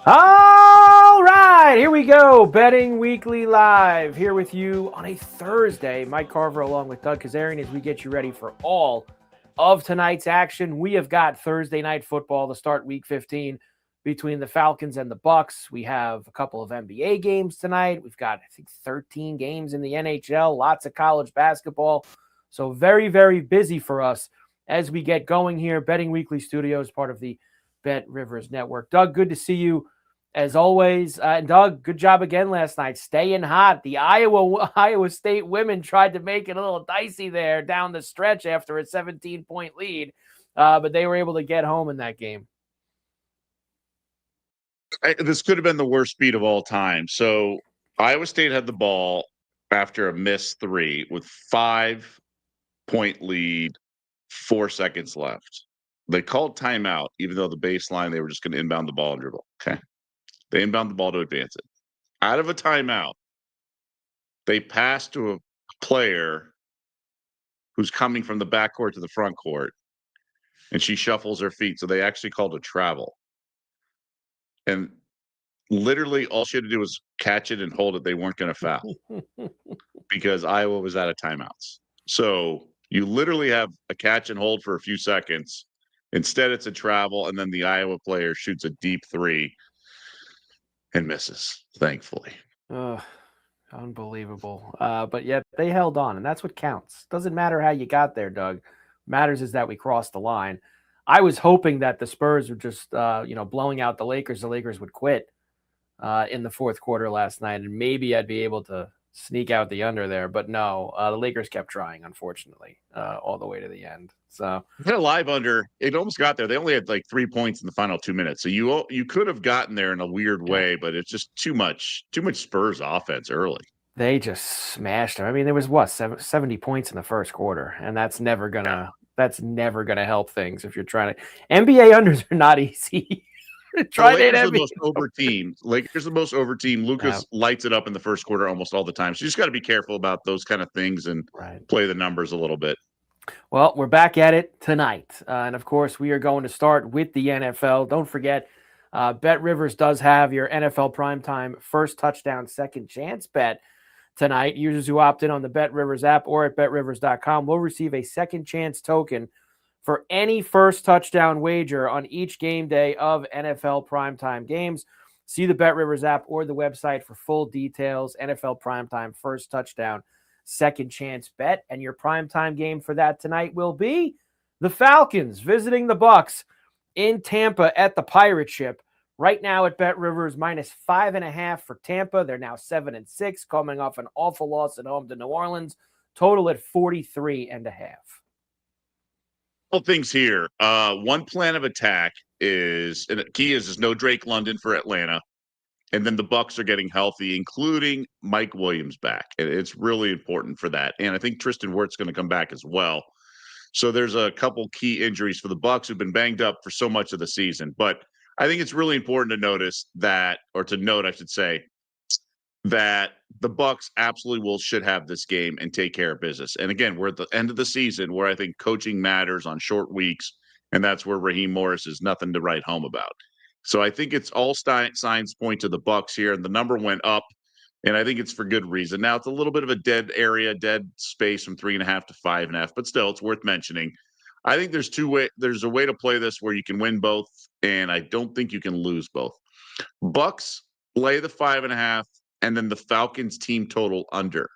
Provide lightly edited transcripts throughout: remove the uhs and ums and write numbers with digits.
All right, here we go. Betting Weekly Live here with you on a Thursday. Mike Carver along with Doug Kezirian as we get you ready for all of tonight's action. We have got Thursday night football to start Week 15 between the Falcons and the Bucs. We have a couple of NBA games tonight. We've got, I think, 13 games in the NHL, lots of college basketball. So very, very busy for us as we get going here. Betting Weekly Studios, part of the Bet Rivers Network. Doug, good to see you as always. And Doug, good job again last night, staying hot. The Iowa State women tried to make it a little dicey there down the stretch after a 17-point lead, but they were able to get home in that game. This could have been the worst beat of all time. So Iowa State had the ball after a missed 3 with 5-point lead, 4 seconds left. They called timeout, even though the baseline, they were just going to inbound the ball and dribble. Okay. They inbound the ball to advance it. Out of a timeout, they pass to a player who's coming from the backcourt to the front court, and she shuffles her feet. So they actually called a travel. And literally all she had to do was catch it and hold it. They weren't going to foul because Iowa was out of timeouts. So you literally have a catch and hold for a few seconds. Instead, it's a travel, and then the Iowa player shoots a deep 3 and misses, thankfully. Unbelievable. But yet they held on, and that's what counts. Doesn't matter how you got there, Doug. Matters is that we crossed the line. I was hoping that the Spurs were just, blowing out the Lakers. The Lakers would quit in the fourth quarter last night, and maybe I'd be able to sneak out the under there. But no, the Lakers kept trying, unfortunately, all the way to the end. So hit a live under. It almost got there. They only had like 3 points in the final 2 minutes. So you could have gotten there in a weird way, but it's just too much Spurs offense early. They just smashed them. I mean, there was 70 points in the first quarter, and that's never gonna help things if you're trying to. NBA unders are not easy. Lakers are the most over team. Lakers are the most over team. Lucas lights it up in the first quarter almost all the time. So you just got to be careful about those kind of things and play the numbers a little bit. Well, we're back at it tonight. And, of course, we are going to start with the NFL. Don't forget, Bet Rivers does have your NFL primetime first touchdown, second chance bet tonight. Users who opt in on the Bet Rivers app or at betrivers.com will receive a second chance token for any first touchdown wager on each game day of NFL primetime games. See the Bet Rivers app or the website for full details. NFL primetime first touchdown, second chance bet. And your primetime game for that tonight will be the Falcons visiting the Bucs in Tampa at the Pirate Ship. Right now at Bet Rivers, -5.5 for Tampa. They're now 7-6, coming off an awful loss at home to New Orleans. Total at 43.5. Couple things here. One plan of attack is, and the key is no Drake London for Atlanta. And then the Bucs are getting healthy, including Mike Williams back. And it's really important for that. And I think Tristan Wirt's going to come back as well. So there's a couple key injuries for the Bucs who've been banged up for so much of the season. But I think it's really important to notice that, or to note, I should say, that the Bucs absolutely should have this game and take care of business. And again, we're at the end of the season where I think coaching matters on short weeks. And that's where Raheem Morris is nothing to write home about. So I think it's all signs point to the Bucs here, and the number went up, and I think it's for good reason. Now it's a little bit of a dead space from 3.5 to 5.5, but still, it's worth mentioning. I think there's a way to play this where you can win both, and I don't think you can lose both. Bucs lay the 5.5, and then the Falcons team total under.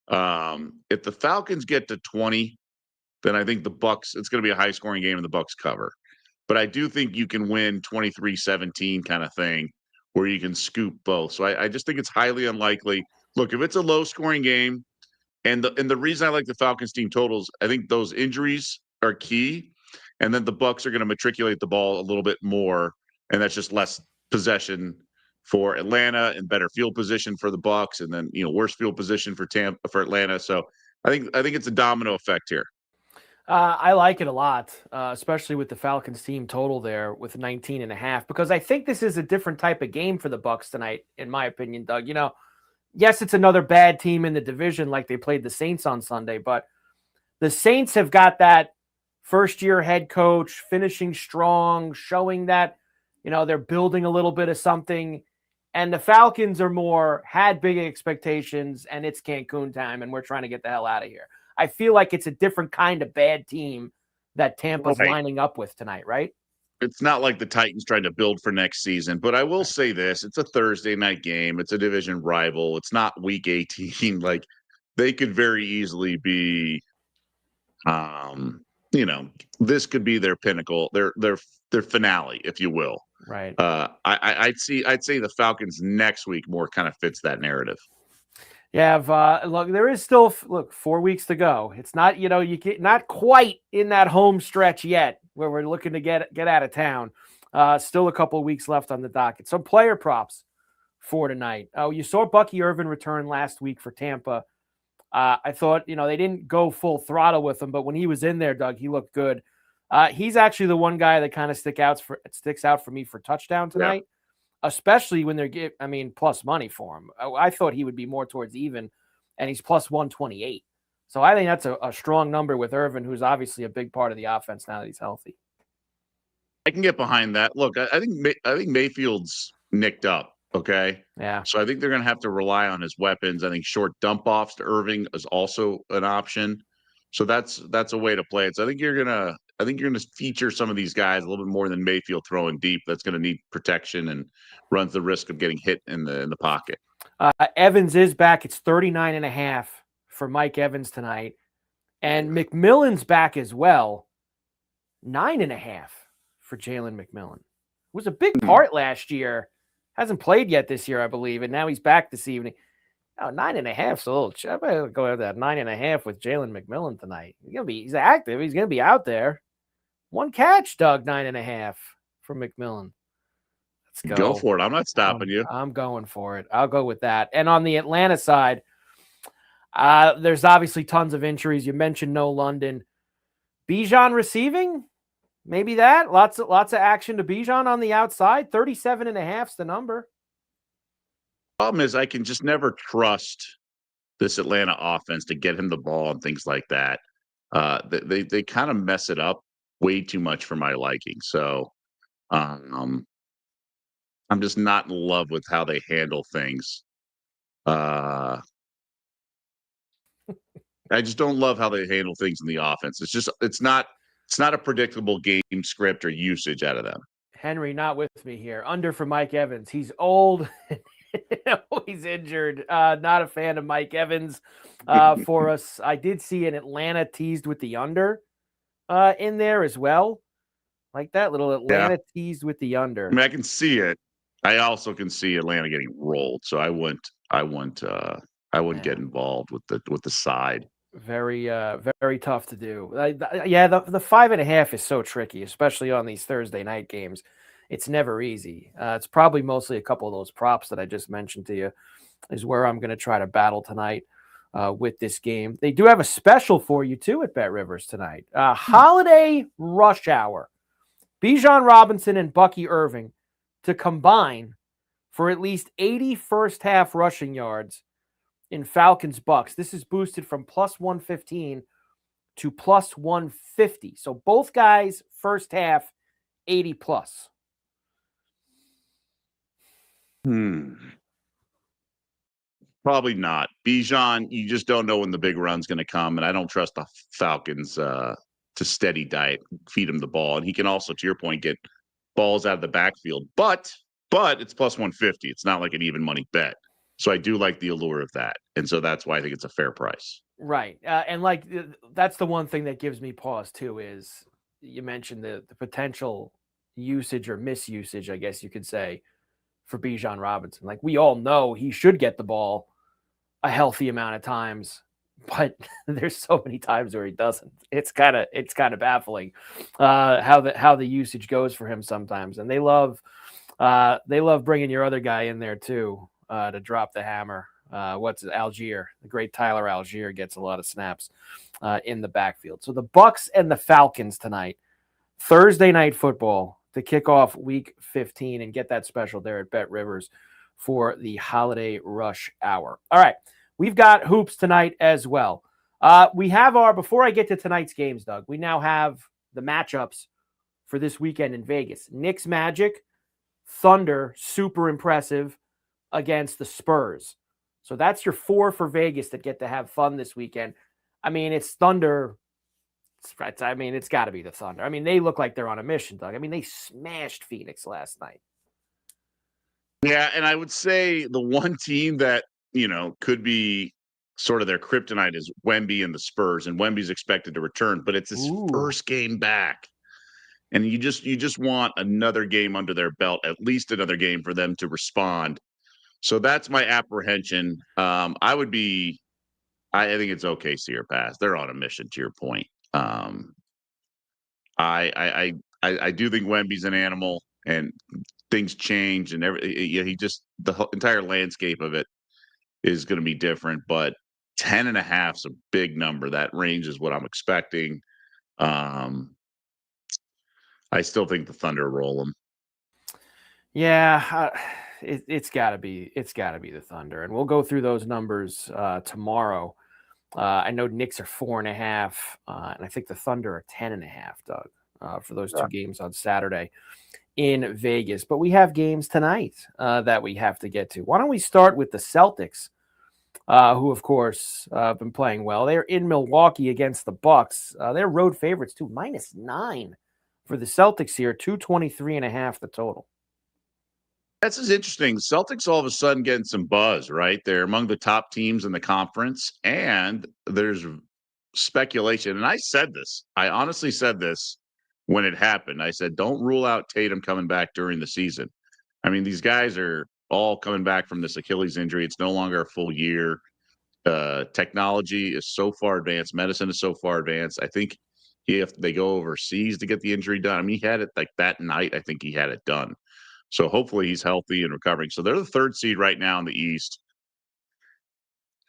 If the Falcons get to 20, then I think the Bucs. It's going to be a high-scoring game, and the Bucs cover. But I do think you can win 23-17 kind of thing where you can scoop both. So I just think it's highly unlikely. Look, if it's a low-scoring game, and the reason I like the Falcons team totals, I think those injuries are key, and then the Bucs are going to matriculate the ball a little bit more, and that's just less possession for Atlanta and better field position for the Bucs, and then worse field position for Atlanta. So I think it's a domino effect here. I like it a lot, especially with the Falcons team total there with 19.5, because I think this is a different type of game for the Bucs tonight, in my opinion, Doug. Yes, it's another bad team in the division like they played the Saints on Sunday, but the Saints have got that first-year head coach finishing strong, showing that, they're building a little bit of something. And the Falcons are more had big expectations, and it's Cancun time, and we're trying to get the hell out of here. I feel like it's a different kind of bad team that Tampa's lining up with tonight, right? It's not like the Titans trying to build for next season, but I will say this. It's a Thursday night game. It's a division rival. It's not week 18. Like, they could very easily be, this could be their pinnacle, their finale, if you will. Right. I'd say the Falcons next week more kind of fits that narrative. Yeah, look, there is still 4 weeks to go. It's not, you get not quite in that home stretch yet where we're looking to get out of town. Still a couple of weeks left on the docket. Some player props for tonight. Oh, you saw Bucky Irvin return last week for Tampa. I thought, they didn't go full throttle with him, but when he was in there, Doug, he looked good. He's actually the one guy that kind of sticks out for me for touchdown tonight. Yeah. Especially when they're plus money for him. I thought he would be more towards even, and he's plus 128. So I think that's a strong number with Irvin, who's obviously a big part of the offense now that he's healthy. I can get behind that. Look, I think Mayfield's nicked up. Okay. Yeah. So I think they're going to have to rely on his weapons. I think short dump offs to Irving is also an option. So that's a way to play it. So I think you're gonna feature some of these guys a little bit more than Mayfield throwing deep. That's going to need protection and runs the risk of getting hit in the pocket. Evans is back. It's 39.5 for Mike Evans tonight. And McMillan's back as well. 9.5 for Jalen McMillan. Was a big part last year. Hasn't played yet this year, I believe. And now he's back this evening. Oh, 9.5 is a little. I better go with that 9.5 with Jalen McMillan tonight. He's active. He's gonna be out there. One catch, Doug. 9.5 for McMillan. Let's go. Go for it. I'm not stopping you. I'm going for it. I'll go with that. And on the Atlanta side, there's obviously tons of injuries. You mentioned no London. Bijan receiving, maybe that. Lots of action to Bijan on the outside. 37.5 is the number. Problem is, I can just never trust this Atlanta offense to get him the ball and things like that. They kind of mess it up way too much for my liking. So I'm just not in love with how they handle things. I just don't love how they handle things in the offense. It's not a predictable game script or usage out of them. Henry, not with me here. Under for Mike Evans. He's old. He's injured. Not a fan of Mike Evans for us. I did see an Atlanta teased with the under in there as well. Like that little Atlanta teased with the under. I mean, I can see it. I also can see Atlanta getting rolled. So I wouldn't get involved with the side. Very, very tough to do. The 5.5 is so tricky, especially on these Thursday night games. It's never easy. It's probably mostly a couple of those props that I just mentioned to you is where I'm going to try to battle tonight with this game. They do have a special for you, too, at Bet Rivers tonight. Holiday rush hour. Bijan Robinson and Bucky Irving to combine for at least 80 first-half rushing yards in Falcons Bucs. This is boosted from plus 115 to plus 150. So both guys, first half, 80 plus. Probably not. Bijan, you just don't know when the big run's going to come, and I don't trust the Falcons to steady diet, feed him the ball, and he can also, to your point, get balls out of the backfield. But it's plus 150. It's not like an even money bet. So I do like the allure of that, and so that's why I think it's a fair price. Right, and that's the one thing that gives me pause too is you mentioned the potential usage or misusage, I guess you could say, for Bijan Robinson. Like we all know he should get the ball a healthy amount of times, but there's so many times where he doesn't. It's kind of baffling how the usage goes for him sometimes, and they love bringing your other guy in there too to drop the hammer. Algier, the great Tyler Algier gets a lot of snaps in the backfield. So the Bucs and the Falcons tonight, Thursday night football to kick off week 15 and get that special there at Bet Rivers for the holiday rush hour. All right. We've got hoops tonight as well. Before I get to tonight's games, Doug, we now have the matchups for this weekend in Vegas. Knicks Magic, Thunder, super impressive against the Spurs. So that's your 4 for Vegas that get to have fun this weekend. I mean, it's Thunder. It's got to be the Thunder. I mean, they look like they're on a mission, Doug. I mean, they smashed Phoenix last night. Yeah, and I would say the one team that, could be sort of their kryptonite is Wemby and the Spurs, and Wemby's expected to return, but it's his first game back. And you just want another game under their belt, at least another game for them to respond. So that's my apprehension. I think it's OKC or pass. They're on a mission, to your point. I do think Wemby's an animal, and things change, and the entire landscape of it is going to be different. But 10.5 is a big number. That range is what I'm expecting. I still think the Thunder roll them. Yeah, it's got to be the Thunder, and we'll go through those numbers tomorrow. I know Knicks are 4.5, and I think the Thunder are 10.5, Doug, for those two games on Saturday in Vegas. But we have games tonight that we have to get to. Why don't we start with the Celtics, who, of course, have been playing well. They're in Milwaukee against the Bucs. They're road favorites, too, -9 for the Celtics here, 223.5 the total. That's just interesting. Celtics all of a sudden getting some buzz, right? They're among the top teams in the conference, and there's speculation. And I honestly said this when it happened. I said, don't rule out Tatum coming back during the season. I mean, these guys are all coming back from this Achilles injury. It's no longer a full year. Technology is so far advanced. Medicine is so far advanced. I think if they go overseas to get the injury done, I mean, he had it like that night. I think he had it done. So hopefully he's healthy and recovering. So they're the 3rd seed right now in the East,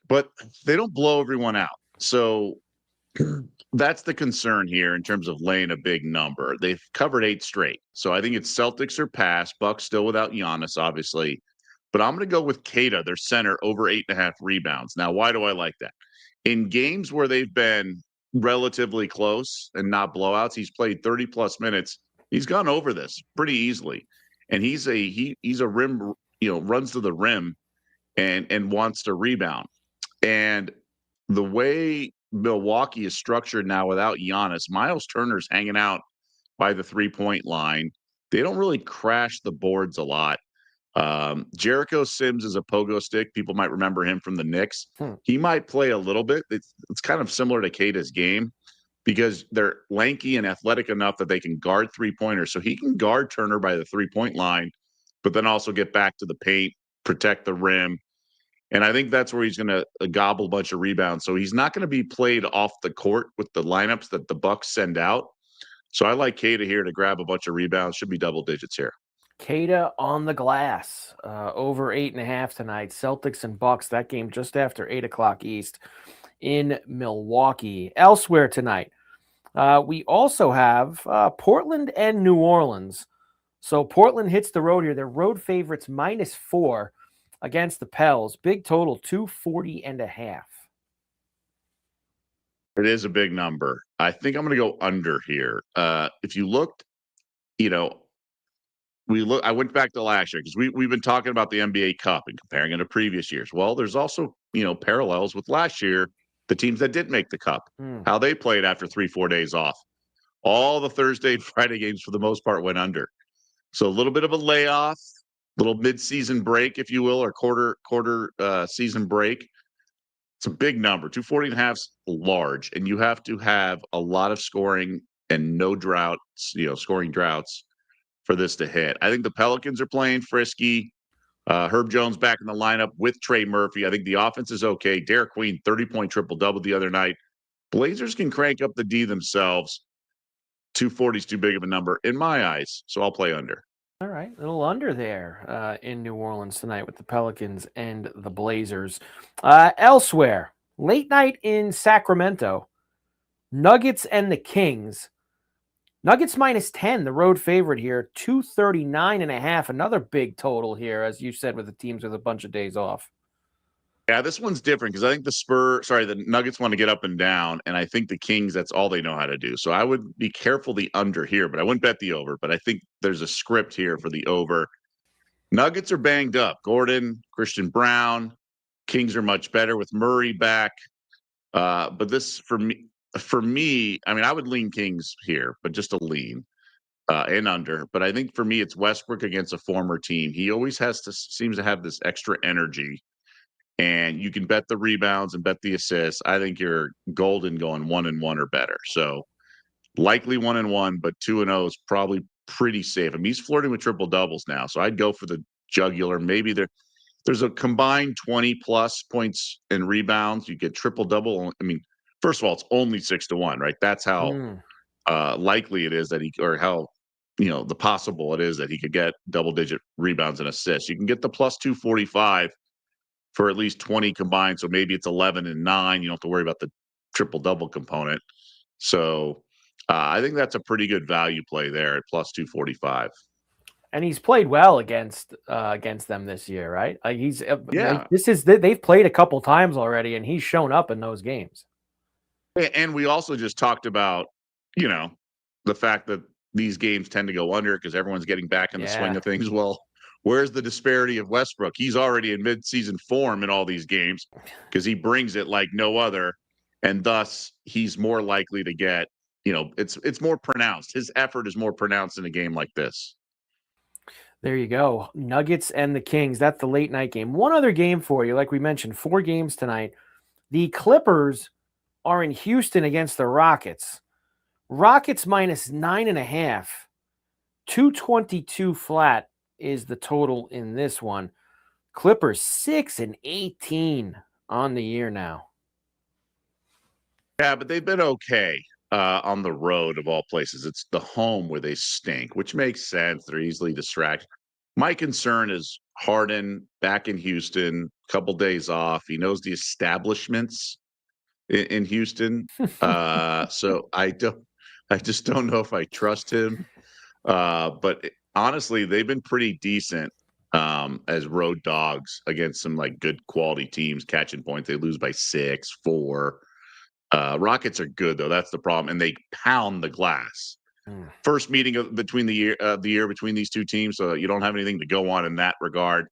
but they don't blow everyone out. So that's the concern here in terms of laying a big number. They've covered 8 straight. So I think it's Celtics or pass. Bucs still without Giannis, obviously. But I'm going to go with Keita, their center, over 8.5 rebounds. Now, why do I like that? In games where they've been relatively close and not blowouts, he's played 30-plus minutes. He's gone over this pretty easily. And he's a rim, runs to the rim and wants to rebound. And the way Milwaukee is structured now without Giannis, Miles Turner's hanging out by the 3-point line. They don't really crash the boards a lot. Jericho Sims is a pogo stick. People might remember him from the Knicks. He might play a little bit. It's kind of similar to Keita's game, because they're lanky and athletic enough that they can guard 3-pointers. So he can guard Turner by the 3-point line, but then also get back to the paint, protect the rim. And I think that's where he's going to gobble a bunch of rebounds. So he's not going to be played off the court with the lineups that the Bucs send out. So I like Keita here to grab a bunch of rebounds. Should be double digits here. Keita on the glass, over 8.5 tonight. Celtics and Bucs, that game just after 8 o'clock East in Milwaukee. Elsewhere tonight, we also have Portland and New Orleans. So Portland hits the road here. They're road favorites -4 against the Pels. Big total, 240.5. It is a big number. I think I'm going to go under here. If you looked, I went back to last year because we've been talking about the NBA Cup and comparing it to previous years. Well, there's also, parallels with last year, the teams that did make the Cup, how they played after 3-4 days off. All the Thursday and Friday games, for the most part, went under. So a little bit of a layoff, little mid-season break, if you will, or quarter season break. It's a big number. 240.5 is large, and you have to have a lot of scoring and no droughts, scoring droughts for this to hit. I think the Pelicans are playing frisky. Herb Jones back in the lineup with Trey Murphy. I think the offense is okay. Derek Queen, 30-point triple-double the other night. Blazers can crank up the D themselves. 240 is too big of a number in my eyes, so I'll play under. All right, a little under there in New Orleans tonight with the Pelicans and the Blazers. Elsewhere, late night in Sacramento, Nuggets and the Kings. Nuggets -10, the road favorite here, 239.5. Another big total here, as you said, with the teams with a bunch of days off. Yeah, this one's different because I think the Nuggets want to get up and down, and I think the Kings, that's all they know how to do. So I would be careful the under here, but I wouldn't bet the over. But I think there's a script here for the over. Nuggets are banged up. Gordon, Christian Brown, Kings are much better with Murray back. But this for me, I mean, I would lean Kings here, but just a lean and under. But I think for me, it's Westbrook against a former team. He always seems to have this extra energy, and you can bet the rebounds and bet the assists. I think you're golden going 1-1 or better. So likely 1-1, but 2-0 is probably pretty safe. I mean, he's flirting with triple doubles now, so I'd go for the jugular. Maybe there's a combined 20 plus points and rebounds. You get triple double. I mean, first of all, it's only 6-1, right? That's how likely it is that or how the possible it is that he could get double digit rebounds and assists. You can get the plus 245 for at least 20 combined. So maybe it's 11 and 9. You don't have to worry about the triple double component. So I think that's a pretty good value play there at plus 245. And he's played well against them this year, right? Yeah. They've played a couple times already, and he's shown up in those games. And we also just talked about, the fact that these games tend to go under because everyone's getting back in the swing of things. Well, where's the disparity of Westbrook? He's already in mid-season form in all these games because he brings it like no other, and thus he's more likely to get, it's more pronounced. His effort is more pronounced in a game like this. There you go. Nuggets and the Kings. That's the late night game. One other game for you, like we mentioned, 4 games tonight. The Clippers are in Houston against the Rockets. Rockets minus 9.5. 222 flat is the total in this one. Clippers 6-18 on the year now. Yeah, but they've been okay on the road of all places. It's the home where they stink, which makes sense. They're easily distracted. My concern is Harden back in Houston, couple days off. He knows the establishments in Houston. So I just don't know if I trust him. But honestly, they've been pretty decent as road dogs against some like good quality teams catching points. They lose by 6, 4. Rockets are good though. That's the problem, and they pound the glass. First meeting between the year between these two teams, so you don't have anything to go on in that regard.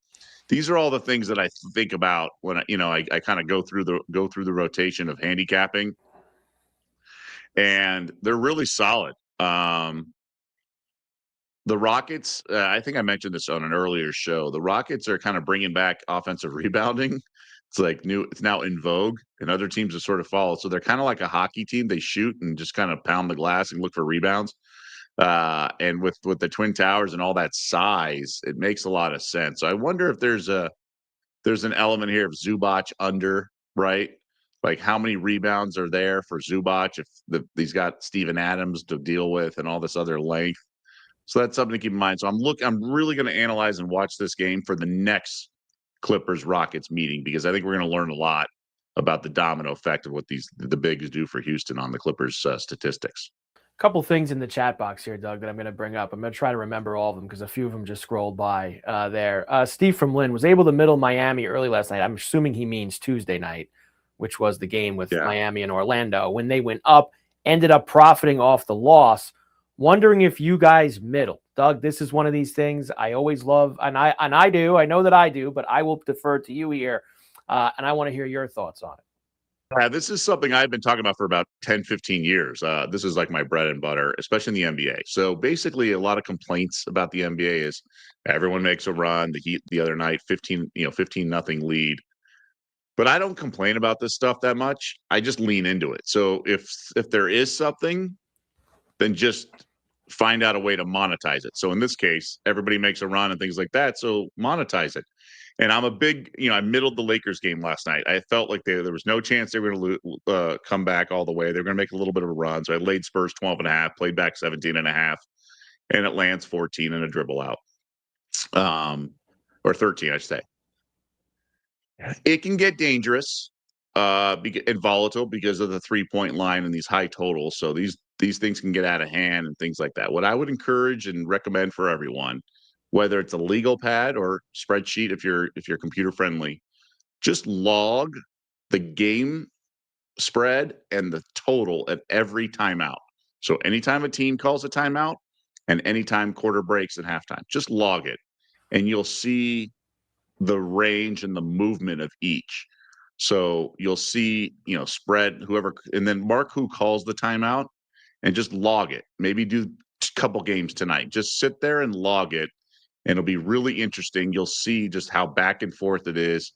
These are all the things that I think about when I kind of go through the rotation of handicapping, and they're really solid. The Rockets, I think I mentioned this on an earlier show. The Rockets are kind of bringing back offensive rebounding. It's now in vogue, and other teams have sort of followed. So they're kind of like a hockey team. They shoot and just kind of pound the glass and look for rebounds. And with the Twin Towers and all that size, it makes a lot of sense. So I wonder if there's an element here of Zubac under, right? Like how many rebounds are there for Zubac if he's got Steven Adams to deal with and all this other length. So that's something to keep in mind. So I'm really going to analyze and watch this game for the next Clippers Rockets meeting because I think we're going to learn a lot about the domino effect of what the bigs do for Houston on the Clippers statistics. A couple things in the chat box here, Doug, that I'm going to bring up. I'm going to try to remember all of them because a few of them just scrolled by there. Steve from Lynn was able to middle Miami early last night. I'm assuming he means Tuesday night, which was the game with Miami and Orlando. When they went up, ended up profiting off the loss. Wondering if you guys middle. Doug, this is one of these things I always love, and I do. I know that I do, but I will defer to you here, and I want to hear your thoughts on it. This is something I've been talking about for about 10, 15 years. This is like my bread and butter, especially in the NBA. So basically, a lot of complaints about the NBA is everyone makes a run. The Heat the other night, 15-0 lead. But I don't complain about this stuff that much. I just lean into it. So if there is something, then just find out a way to monetize it. So in this case, everybody makes a run and things like that. So monetize it. And I'm a big, I middled the Lakers game last night. I felt like there was no chance they were going to come back all the way. They were going to make a little bit of a run. So I laid Spurs 12.5, played back 17.5, and it lands 14 and a dribble out. Or 13, I should say. It can get dangerous and volatile because of the 3-point line and these high totals. So these things can get out of hand and things like that. What I would encourage and recommend for everyone, whether it's a legal pad or spreadsheet, if you're computer friendly, just log the game spread and the total at every timeout. So anytime a team calls a timeout and anytime quarter breaks at halftime, just log it. and you'll see the range and the movement of each. So you'll see, spread whoever, and then mark who calls the timeout and just log it. Maybe do a couple games tonight. Just sit there and log it, and it'll be really interesting. You'll see just how back and forth it is.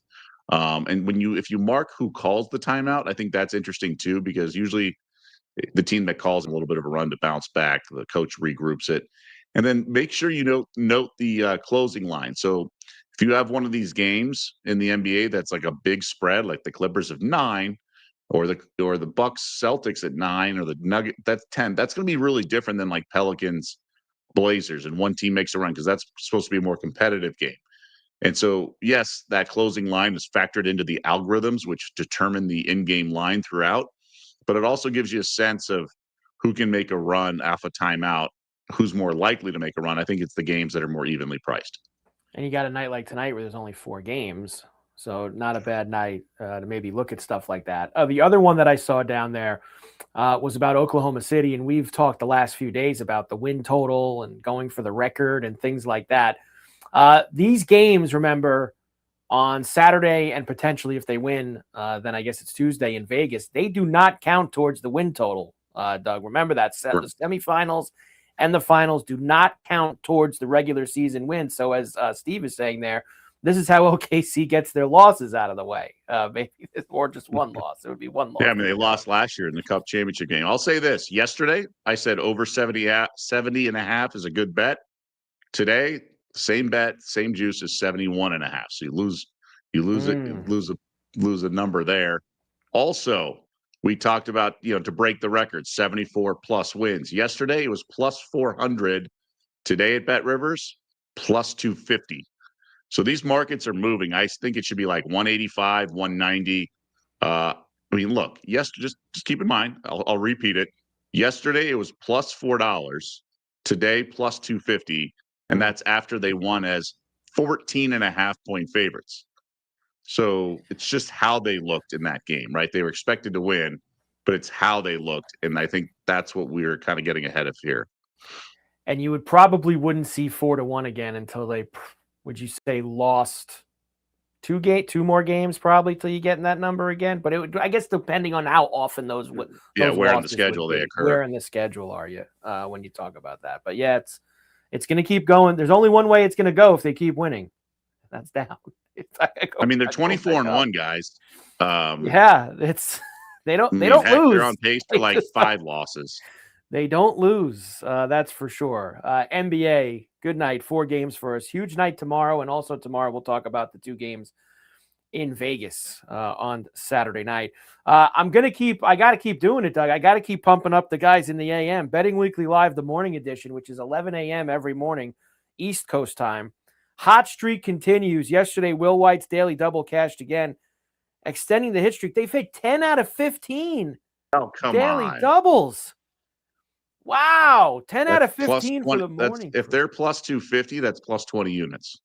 And if you mark who calls the timeout, I think that's interesting too, because usually the team that calls a little bit of a run to bounce back, the coach regroups it, and then make sure you note the closing line. So if you have one of these games in the NBA that's like a big spread, like the Clippers of 9, or the Bucs Celtics at 9, or the Nugget that's 10, that's going to be really different than like Pelicans Blazers, and one team makes a run, because that's supposed to be a more competitive game. And so, yes, that closing line is factored into the algorithms, which determine the in-game line throughout. But it also gives you a sense of who can make a run off a timeout, who's more likely to make a run. I think it's the games that are more evenly priced. And you got a night like tonight where there's only 4 games. So not a bad night to maybe look at stuff like that. The other one that I saw down there was about Oklahoma City. And we've talked the last few days about the win total and going for the record and things like that. These games, remember, on Saturday and potentially if they win, then I guess it's Tuesday in Vegas, they do not count towards the win total, Doug. Remember that. Sure. The semifinals and the finals do not count towards the regular season win. So as Steve is saying there, this is how OKC gets their losses out of the way. Maybe it's more just one loss. It would be one loss. Yeah, I mean, they lost last year in the Cup championship game. I'll say this. Yesterday, I said over 70 and a half is a good bet. Today, same bet, same juice is 71 and a half. So you lose a number there. Also, we talked about, to break the record, 74 plus wins. Yesterday, it was plus 400. Today at Bet Rivers, plus 250. So these markets are moving. I think it should be like 185, 190. Look, just keep in mind, I'll repeat it. Yesterday, it was plus $4. Today, plus 250. And that's after they won as 14.5-point favorites. So it's just how they looked in that game, right? They were expected to win, but it's how they looked. And I think that's what we're kind of getting ahead of here. And you wouldn't see 4-1 again until they, would you say, lost two more games probably till you get in that number again? But it would, I guess, depending on how often those where in the schedule they occur. Where in the schedule are you when you talk about that? But yeah, it's going to keep going. There's only one way it's going to go if they keep winning. That's down. I mean, they're 24-1, guys. Yeah, they don't lose. They're on pace for like 5 losses. They don't lose. That's for sure. NBA, good night. 4 games for us. Huge night tomorrow, and also tomorrow we'll talk about the 2 games in Vegas on Saturday night. I got to keep doing it, Doug. I got to keep pumping up the guys in the AM. Betting Weekly Live, the morning edition, which is 11 a.m. every morning, East Coast time. Hot streak continues. Yesterday, Will White's daily double cashed again, extending the hit streak. They've hit 10 out of 15 daily doubles. Wow, 10 out of 15 for the morning. If they're plus 250, that's plus 20 units.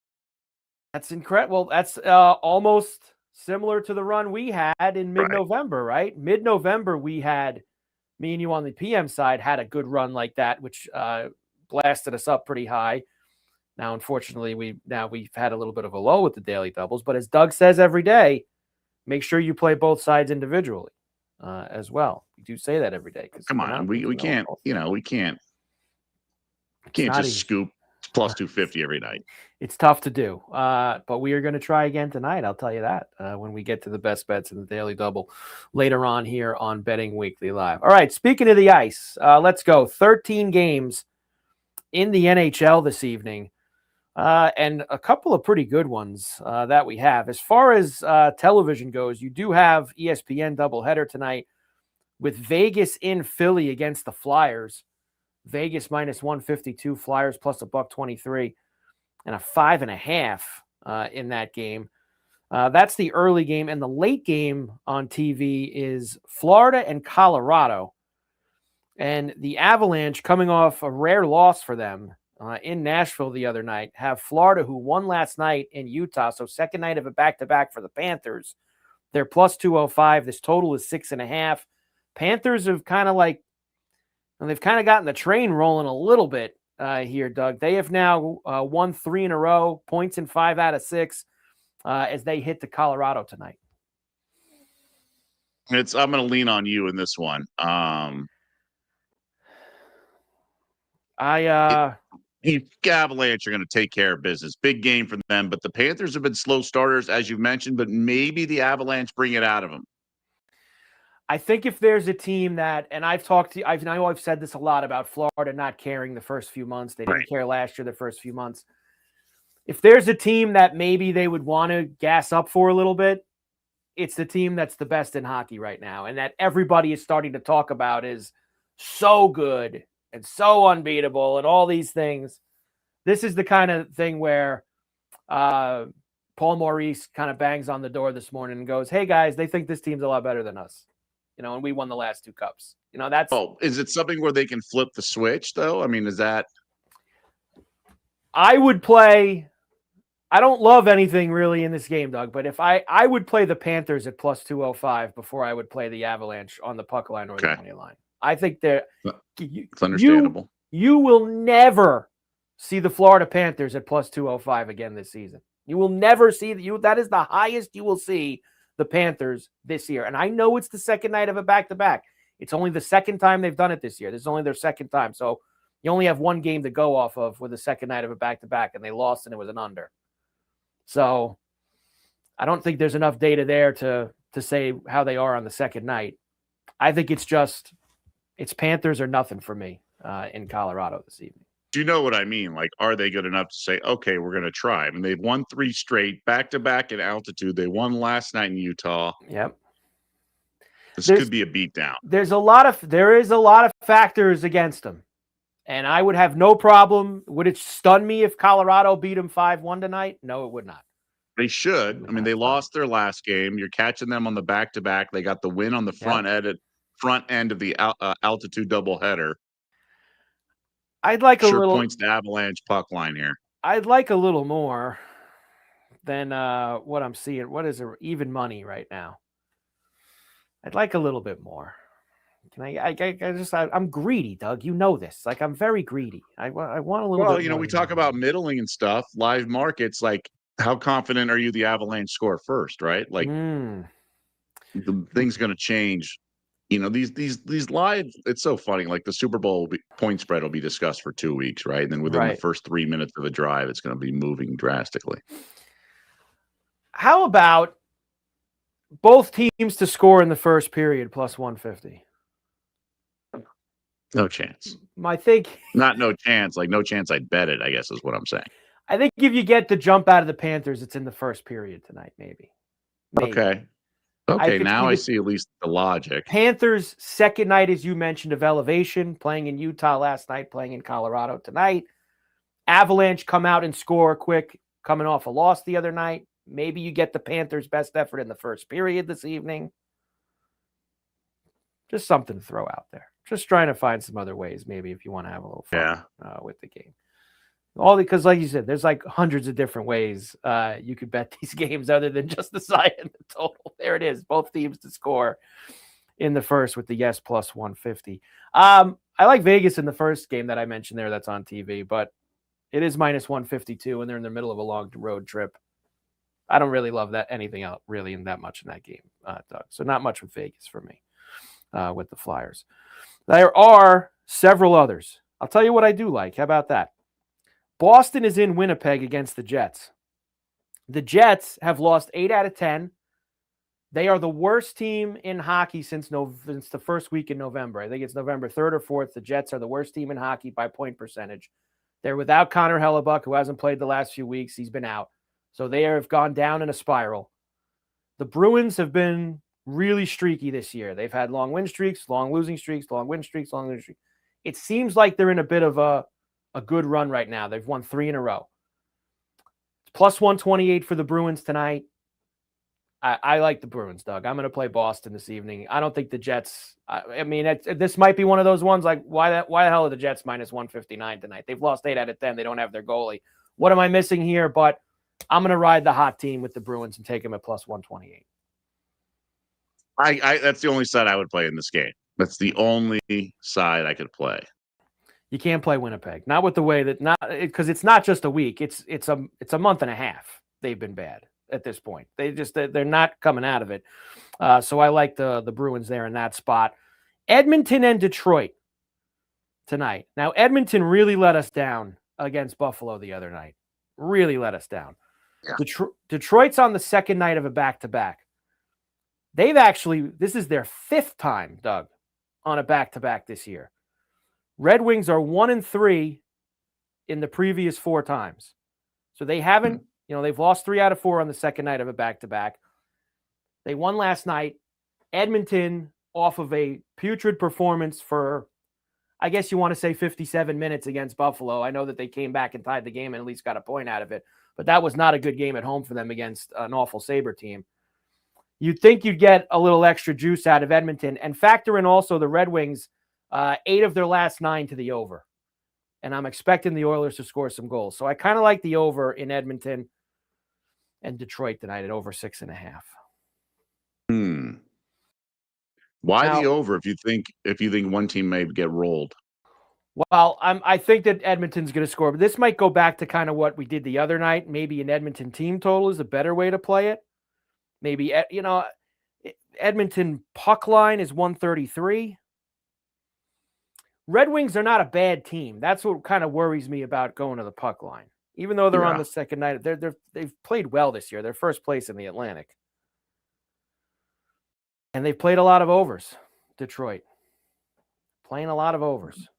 That's incredible. That's almost similar to the run we had in mid-November, right? Mid-November, we had, me and you on the PM side, had a good run like that, which blasted us up pretty high. Now, unfortunately, we've had a little bit of a low with the daily doubles. But as Doug says every day, make sure you play both sides individually as well. We do say that every day. Come on, we can't, we can't just scoop plus 250 every night. It's tough to do, but we are going to try again tonight. I'll tell you that when we get to the best bets in the daily double later on here on Betting Weekly Live. All right, speaking of the ice, let's go. 13 games in the NHL this evening. And a couple of pretty good ones that we have. As far as television goes, you do have ESPN doubleheader tonight with Vegas in Philly against the Flyers. Vegas minus 152, Flyers plus $1.23, and a 5.5 in that game. That's the early game. And the late game on TV is Florida and Colorado. And the Avalanche, coming off a rare loss for them, in Nashville the other night, have Florida, who won last night in Utah. So second night of a back-to-back for the Panthers. They're plus 205. This total is 6.5. Panthers have they've kind of gotten the train rolling a little bit here, Doug. They have now won 3 in a row, points in 5 out of 6 as they hit to Colorado tonight. I'm going to lean on you in this one. The Avalanche are going to take care of business. Big game for them, but the Panthers have been slow starters, as you've mentioned, but maybe the Avalanche bring it out of them. I think if there's a team that, and I know I've said this a lot about Florida not caring the first few months. They didn't care last year the first few months. If there's a team that maybe they would want to gas up for a little bit, it's the team that's the best in hockey right now, and that everybody is starting to talk about is so good and so unbeatable and all these things. This is the kind of thing where Paul Maurice kind of bangs on the door this morning and goes, "Hey guys, they think this team's a lot better than us, and we won the last 2 cups." That's. Oh, is it something where they can flip the switch though? I mean, is that? I would play. I don't love anything really in this game, Doug, but if I would play the Panthers at plus 205 before I would play the Avalanche on the puck line or the money line. I think it's understandable. You will never see the Florida Panthers at plus 205 again this season. You will never see that is the highest you will see the Panthers this year. And I know it's the second night of a back-to-back. It's only the second time they've done it this year. This is only their second time. So you only have one game to go off of with the second night of a back-to-back, and they lost and it was an under. So I don't think there's enough data there to say how they are on the second night. I think it's Panthers or nothing for me in Colorado this evening. Do you know what I mean? Like, are they good enough to say, okay, we're going to try? I mean, they've won 3 straight, back-to-back at altitude. They won last night in Utah. Yep. This could be a beatdown. There is a lot of factors against them. And I would have no problem. Would it stun me if Colorado beat them 5-1 tonight? No, it would not. They should. I mean, they lost their last game. You're catching them on the back-to-back. They got the win on the front end of the altitude doubleheader. I'd like a little points to Avalanche puck line here. I'd like a little more than what I'm seeing. What is it? Even money right now. I'd like a little bit more. I'm greedy, Doug. You know this. Like, I'm very greedy. I want a little bit more. We talk about middling and stuff, live markets. Like, how confident are you the Avalanche score first, right? Like, the thing's going to change. These live, it's so funny. Like, the Super Bowl point spread will be discussed for 2 weeks, right? And then within the first 3 minutes of a drive, it's going to be moving drastically. How about both teams to score in the first period plus 150? No chance. Not no chance. Like, no chance I'd bet it, I guess is what I'm saying. I think if you get the jump out of the Panthers, it's in the first period tonight, maybe. Okay. Now I see at least the logic. Panthers' second night, as you mentioned, of elevation, playing in Utah last night, playing in Colorado tonight. Avalanche come out and score quick, coming off a loss the other night. Maybe you get the Panthers' best effort in the first period this evening. Just something to throw out there. Just trying to find some other ways, maybe, if you want to have a little fun with the game. All because, like you said, there's like hundreds of different ways you could bet these games other than just the side and the total. There it is. Both teams to score in the first with the yes plus 150. I like Vegas in the first game that I mentioned there that's on TV, but it is minus 152 and they're in the middle of a long road trip. I don't really love anything else really in that much in that game, Doug. So not much with Vegas for me with the Flyers. There are several others. I'll tell you what I do like. How about that? Boston is in Winnipeg against the Jets. The Jets have lost 8 out of 10. They are the worst team in hockey since the first week in November. I think it's November 3rd or 4th. The Jets are the worst team in hockey by point percentage. They're without Connor Hellebuck, who hasn't played the last few weeks. He's been out. So they have gone down in a spiral. The Bruins have been really streaky this year. They've had long win streaks, long losing streaks, long win streaks, long losing streaks. It seems like they're in a bit of a good run right now. They've won 3 in a row. It's plus 128 for the Bruins tonight. I like the Bruins, Doug. I'm going to play Boston this evening. I don't think the Jets. This might be one of those ones like why the hell are the Jets minus 159 tonight? They've lost 8 out of 10. They don't have their goalie. What am I missing here? But I'm going to ride the hot team with the Bruins and take them at plus 128. That's the only side I would play in this game. That's the only side I could play. You can't play Winnipeg. Not with the way that because it's not just a week. It's a month and a half. They've been bad at this point. They're not coming out of it. So I like the Bruins there in that spot. Edmonton and Detroit tonight. Now Edmonton really let us down against Buffalo the other night. Really let us down. Yeah. Detroit's on the second night of a back-to-back. This is their 5th time, Doug, on a back-to-back this year. Red Wings are 1-3 in the previous 4 times. So they haven't, they've lost 3 out of 4 on the second night of a back-to-back. They won last night. Edmonton, off of a putrid performance for, I guess you want to say 57 minutes against Buffalo. I know that they came back and tied the game and at least got a point out of it, but that was not a good game at home for them against an awful Sabre team. You'd think you'd get a little extra juice out of Edmonton, and factor in also the Red Wings, 8 of their last 9 to the over. And I'm expecting the Oilers to score some goals. So I kind of like the over in Edmonton and Detroit tonight at over 6.5. Why the over if you think one team may get rolled? Well, I think that Edmonton's going to score, but this might go back to kind of what we did the other night. Maybe an Edmonton team total is a better way to play it. Maybe, Edmonton puck line is 133. Red Wings are not a bad team. That's what kind of worries me about going to the puck line. Even though they're on the second night, they've played well this year. They're first place in the Atlantic. And they've played a lot of overs, Detroit. Playing a lot of overs.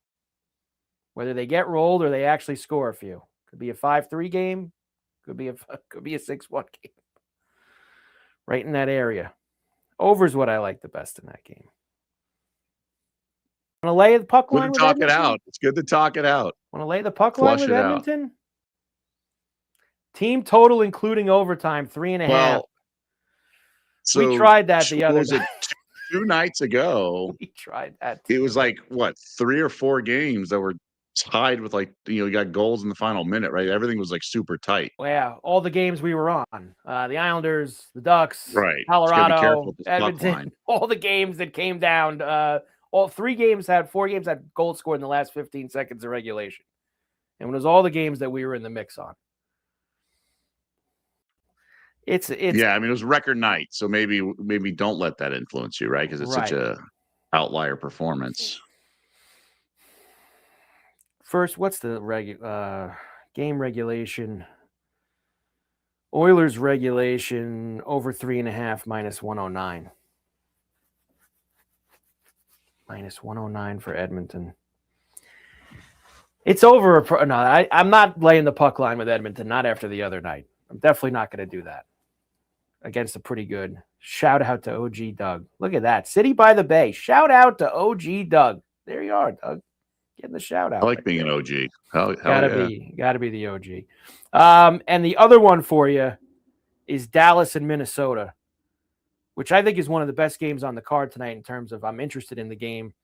Whether they get rolled or they actually score a few. Could be a 5-3 game. Could be a 6-1 game. Right in that area. Over is what I like the best in that game. Want to lay the puck line with Edmonton? Talk it out. It's good to talk it out. Want to lay the puck line with Edmonton? Team total, including overtime, 3.5. Well, so we tried that the other night. 2 nights ago. We tried that. It was like, 3 or 4 games that were tied with you got goals in the final minute, right? Everything was super tight. Well, yeah, all the games we were on, the Islanders, the Ducks, right? Colorado, Edmonton, all the games that came down. All 4 games had goals scored in the last 15 seconds of regulation, and it was all the games that we were in the mix on. It's yeah. I mean, it was a record night, so maybe don't let that influence you, right? Because it's such a outlier performance. First, what's the game regulation? Oilers regulation over 3.5 minus 109. Minus 109 for Edmonton. It's over. No, I'm not laying the puck line with Edmonton. Not after the other night. I'm definitely not going to do that against a pretty good. Shout out to OG Doug. Look at that. City by the Bay. Shout out to OG Doug. There you are, Doug. Getting the shout out. I like being an OG. Gotta be the OG. And the other one for you is Dallas and Minnesota, which I think is one of the best games on the card tonight in terms of I'm interested in the game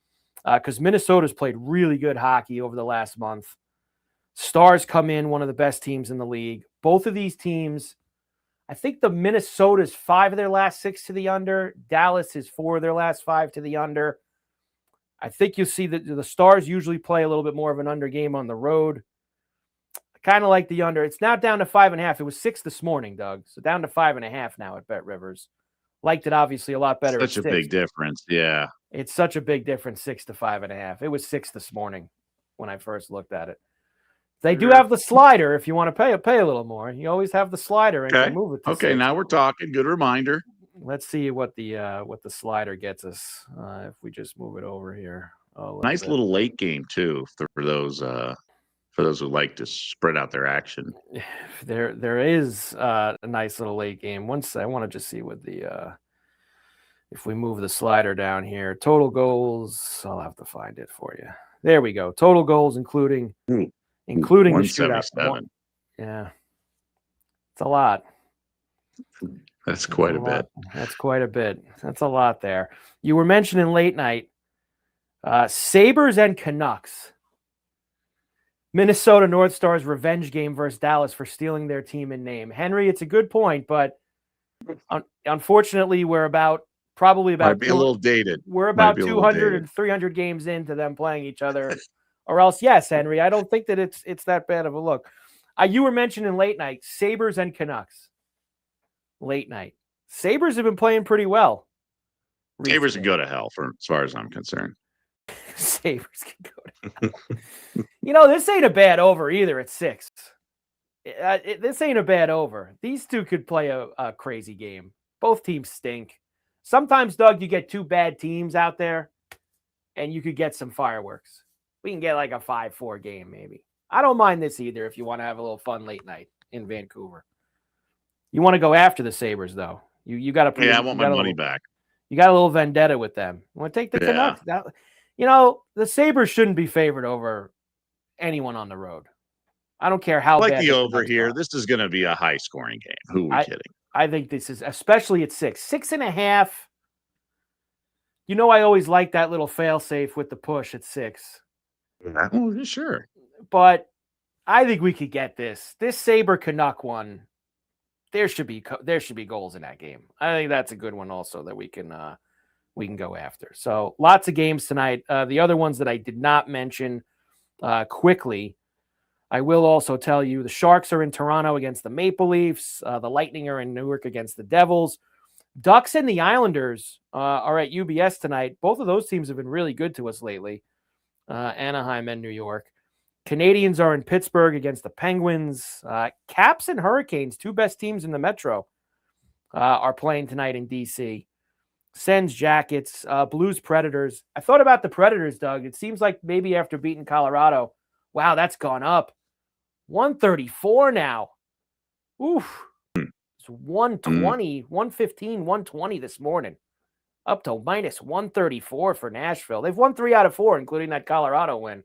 because Minnesota's played really good hockey over the last month. Stars come in, one of the best teams in the league. Both of these teams, I think the Minnesota's 5 of their last 6 to the under. Dallas is 4 of their last 5 to the under. I think you'll see that the Stars usually play a little bit more of an under game on the road. I kind of like the under. It's now down to 5.5. It was 6 this morning, Doug. So down to 5.5 now at Bet Rivers. Liked it obviously a lot better. Such a big difference. Yeah. It's such a big difference, 6 to 5.5. It was 6 this morning when I first looked at it. They do have the slider if you want to pay a little more. You always have the slider and can move it to 6. Now we're talking. Good reminder. Let's see what the slider gets us if we just move it over here. Nice little late game too for those who like to spread out their action. There is a nice little late game. Once I want to just see what the if we move the slider down here, total goals. I'll have to find it for you. There we go. Total goals, including the shootout. Yeah, it's a lot. That's quite a bit. That's quite a bit. That's a lot there. You were mentioning late night. Sabres and Canucks. Minnesota North Stars revenge game versus Dallas for stealing their team and name. Henry, it's a good point, but unfortunately, we're probably about might be a little dated. We're about 200 and 300 games into them playing each other Or else, yes, Henry, I don't think that it's that bad of a look. You were mentioning late night, Sabres and Canucks. Late night. Sabres have been playing pretty well. Sabres can go to hell as far as I'm concerned. Sabres can go to hell. This ain't a bad over either at 6. This ain't a bad over. These two could play a crazy game. Both teams stink. Sometimes, Doug, you get two bad teams out there, and you could get some fireworks. We can get like a 5-4 game, maybe. I don't mind this either if you want to have a little fun late night in Vancouver. You want to go after the Sabres, though. You got to. Yeah, I want my money back. You got a little vendetta with them. You want to take the Canucks? The Sabres shouldn't be favored over anyone on the road. I don't care how bad the over here. This is going to be a high-scoring game. Who are we kidding? I think this is, especially at 6. 6.5. I always like that little fail-safe with the push at 6. Oh, sure. But I think we could get this. This Sabre Canuck one, there should be goals in that game. I think that's a good one also that we can go after. So lots of games tonight. The other ones that I did not mention quickly, I will also tell you the Sharks are in Toronto against the Maple Leafs. The Lightning are in Newark against the Devils. Ducks and the Islanders are at UBS tonight. Both of those teams have been really good to us lately. Anaheim and New York. Canadians are in Pittsburgh against the Penguins. Caps and Hurricanes, two best teams in the Metro, are playing tonight in D.C. Sens Jackets, Blues Predators. I thought about the Predators, Doug. It seems like maybe after beating Colorado, wow, that's gone up. 134 now. Oof. It's 120, 115, 120 this morning. Up to minus 134 for Nashville. They've won 3 out of 4, including that Colorado win.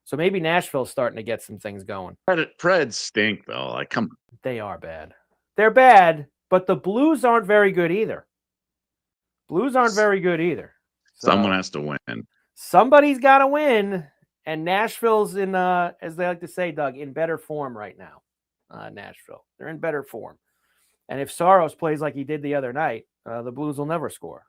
So maybe Nashville's starting to get some things going. Preds stink, though. Come on. They are bad. They're bad, but the Blues aren't very good either. So someone has to win. Somebody's got to win, and Nashville's in, as they like to say, Doug, in better form right now. Nashville. They're in better form. And if Saros plays like he did the other night, the Blues will never score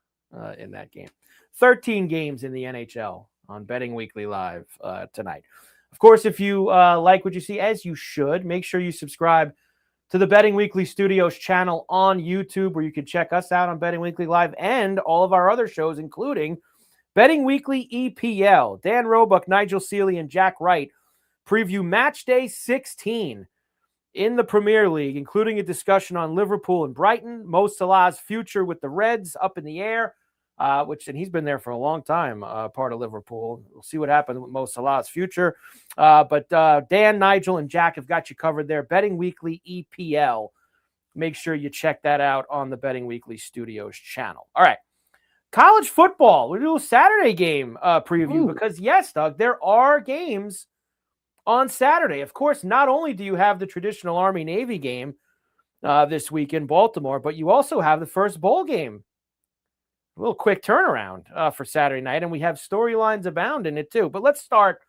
in that game. 13 games in the NHL on Betting Weekly Live tonight. Of course, if you like what you see, as you should, make sure you subscribe to the Betting Weekly Studios channel on YouTube, where you can check us out on Betting Weekly Live and all of our other shows, including Betting Weekly EPL. Dan Roebuck, Nigel Seeley, and Jack Wright preview Match Day 16 in the Premier League, including a discussion on Liverpool and Brighton, Mo Salah's future with the Reds up in the air, and he's been there for a long time, part of Liverpool. We'll see what happens with Mo Salah's future. But Dan, Nigel, and Jack have got you covered there. Betting Weekly EPL. Make sure you check that out on the Betting Weekly Studios channel. All right. College football. We'll do a Saturday game preview because, yes, Doug, there are games on Saturday. Of course, not only do you have the traditional Army-Navy game this week in Baltimore, but you also have the first bowl game. A little quick turnaround for Saturday night, and we have storylines abound in it too. But let's start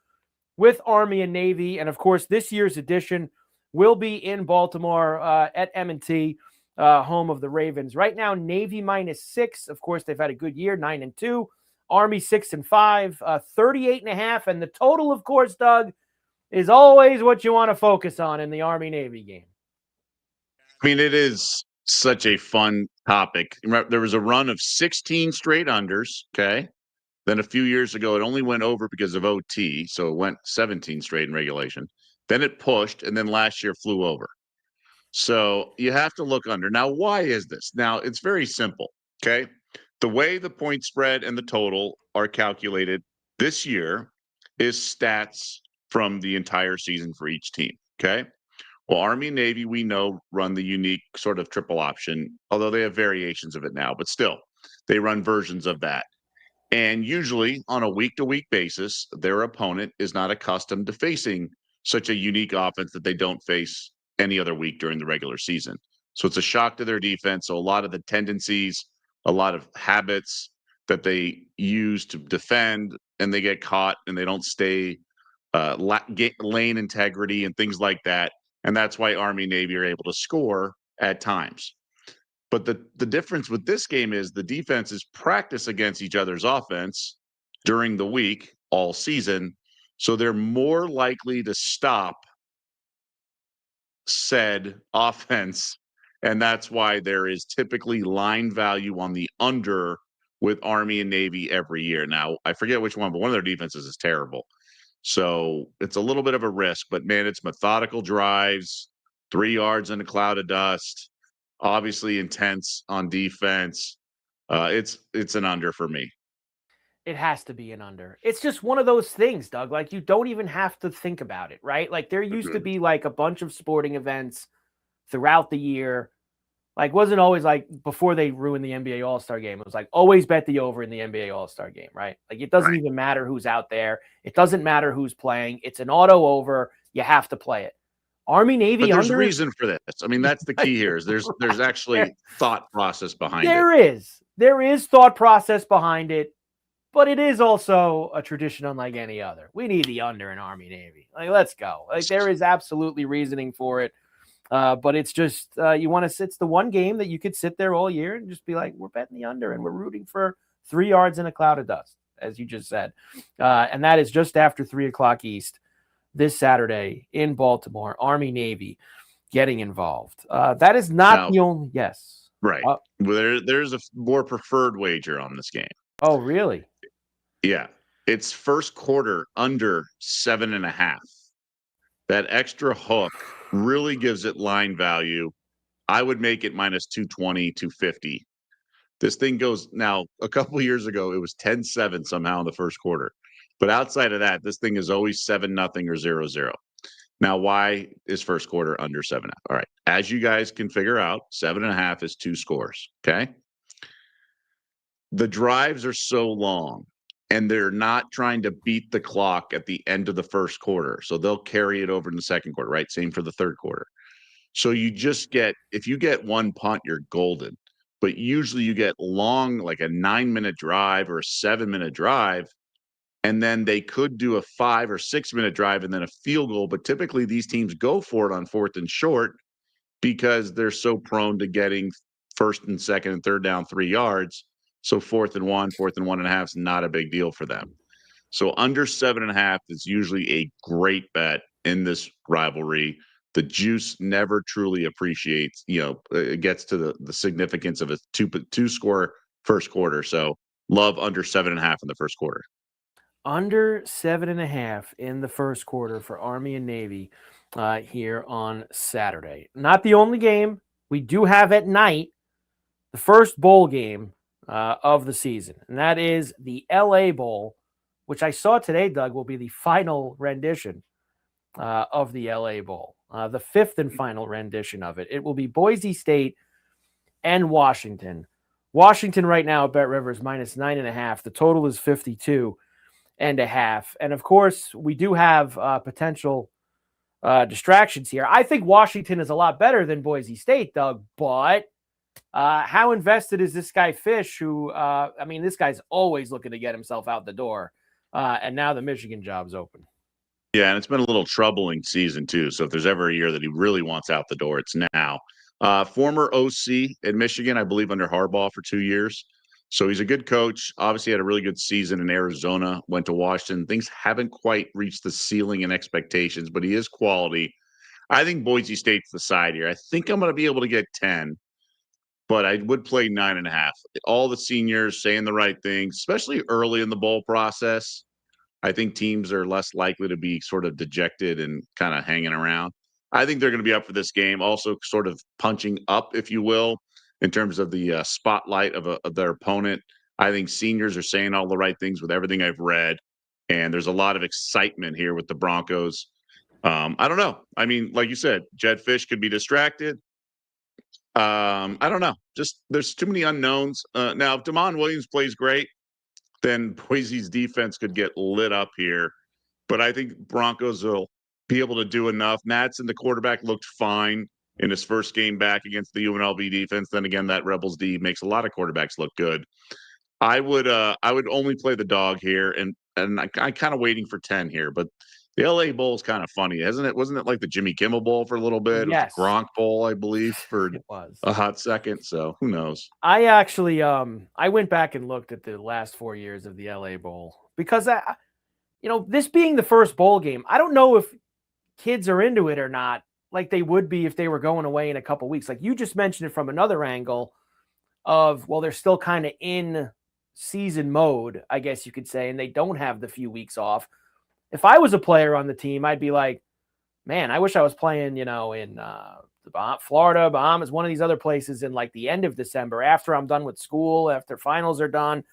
with Army and Navy, and of course, this year's edition will be in Baltimore at M&T, home of the Ravens. Right now, Navy -6. Of course, they've had a good year, 9-2. Army 6-5, 38.5, and the total, of course, Doug, is always what you want to focus on in the Army-Navy game. I mean, it is such a fun topic. There was a run of 16 straight unders, okay? Then a few years ago, it only went over because of OT, so it went 17 straight in regulation. Then it pushed, and then last year flew over. So you have to look under. Now, why is this? Now, it's very simple, okay? The way the point spread and the total are calculated this year is stats from the entire season for each team, okay? Well, Army and Navy, we know, run the unique sort of triple option, although they have variations of it now, but still, they run versions of that. And usually, on a week-to-week basis, their opponent is not accustomed to facing such a unique offense that they don't face any other week during the regular season. So it's a shock to their defense. So a lot of the tendencies, a lot of habits that they use to defend, and they get caught and they don't stay lane integrity and things like that. And that's why Army and Navy are able to score at times. But the difference with this game is the defenses practice against each other's offense during the week all season. So they're more likely to stop said offense. And that's why there is typically line value on the under with Army and Navy every year. Now, I forget which one, but one of their defenses is terrible. So it's a little bit of a risk, but man, it's methodical drives, 3 yards in a cloud of dust, obviously intense on defense. It's an under for me. It has to be an under. It's just one of those things, Doug. Like, you don't even have to think about it, right? Like, there used to be like a bunch of sporting events throughout the year. Like, wasn't always like before they ruined the NBA All-Star game. It was like always bet the over in the NBA All-Star game, right? Like, it doesn't even matter who's out there. It doesn't matter who's playing. It's an auto over. You have to play it. Army Navy But there's under. reason for this. I mean, that's the key here. Is there's actually thought process behind it. There is thought process behind it. But it is also a tradition unlike any other. We need the under in Army Navy. Like, let's go. Like, there is absolutely reasoning for it. But it's just you want to. It's the one game that you could sit there all year and just be like, we're betting the under and we're rooting for 3 yards in a cloud of dust, as you just said. And that is just after 3:00 East this Saturday in Baltimore. Army Navy getting involved. That is not the only. Yes. Right. There's a more preferred wager on this game. Oh, really? Yeah. It's first quarter under 7.5. That extra hook really gives it line value. I would make it minus 220, 250. This thing goes now, a couple of years ago, it was 10-7 somehow in the first quarter. But outside of that, this thing is always 7-0 or 0-0. Now, why is first quarter under 7.5? All right. As you guys can figure out, 7.5 is 2 scores. Okay. The drives are so long and they're not trying to beat the clock at the end of the first quarter. So they'll carry it over in the second quarter, right? Same for the third quarter. So you just get, if you get one punt, you're golden. But usually you get long, like a 9-minute drive or a 7-minute drive. And then they could do a 5 or 6-minute drive and then a field goal. But typically these teams go for it on fourth and short because they're so prone to getting first and second and third down 3 yards. So 4th and 1, 4th and 1.5 is not a big deal for them. So under 7.5 is usually a great bet in this rivalry. The juice never truly appreciates, it gets to the significance of a two score first quarter. So love under 7.5 in the first quarter. Under 7.5 in the first quarter for Army and Navy here on Saturday. Not the only game. We do have at night the first bowl game of the season, and that is the LA Bowl, which I saw today, Doug, will be the final rendition of the LA Bowl, the 5th and final rendition of it. It will be Boise State and Washington. Washington right now at Bet Rivers minus 9.5. The total is 52.5. And of course, we do have potential distractions here. I think Washington is a lot better than Boise State, Doug, but how invested is this guy Fish, who, this guy's always looking to get himself out the door. And now the Michigan job's open. Yeah, and it's been a little troubling season, too. So if there's ever a year that he really wants out the door, it's now. Former OC at Michigan, I believe, under Harbaugh for 2 years. So he's a good coach. Obviously had a really good season in Arizona, went to Washington. Things haven't quite reached the ceiling and expectations, but he is quality. I think Boise State's the side here. I think I'm going to be able to get 10, but I would play 9.5. All the seniors saying the right things, especially early in the bowl process. I think teams are less likely to be sort of dejected and kind of hanging around. I think they're going to be up for this game, also sort of punching up, if you will, in terms of the spotlight of their opponent. I think seniors are saying all the right things with everything I've read, and there's a lot of excitement here with the Broncos. I don't know. I mean, like you said, Jed Fish could be distracted. I don't know. Just there's too many unknowns. Now, if Damon Williams plays great, then Boise's defense could get lit up here. But I think Broncos will be able to do enough. Madsen, the quarterback, looked fine in his first game back against the UNLV defense. Then again, that Rebels D makes a lot of quarterbacks look good. I would only play the dog here, and I'm kind of waiting for 10 here. But the LA Bowl is kind of funny, isn't it? Wasn't it like the Jimmy Kimmel Bowl for a little bit? Yes. It was the Gronk Bowl, I believe, for it was a hot second. So who knows? I actually I went back and looked at the last 4 years of the LA Bowl because this being the first bowl game, I don't know if kids are into it or not, like they would be if they were going away in a couple weeks. Like you just mentioned it from another angle of, well, they're still kind of in season mode, I guess you could say, and they don't have the few weeks off. If I was a player on the team, I'd be like, man, I wish I was playing, in Florida, Bahamas, one of these other places in like the end of December after I'm done with school, after finals are done,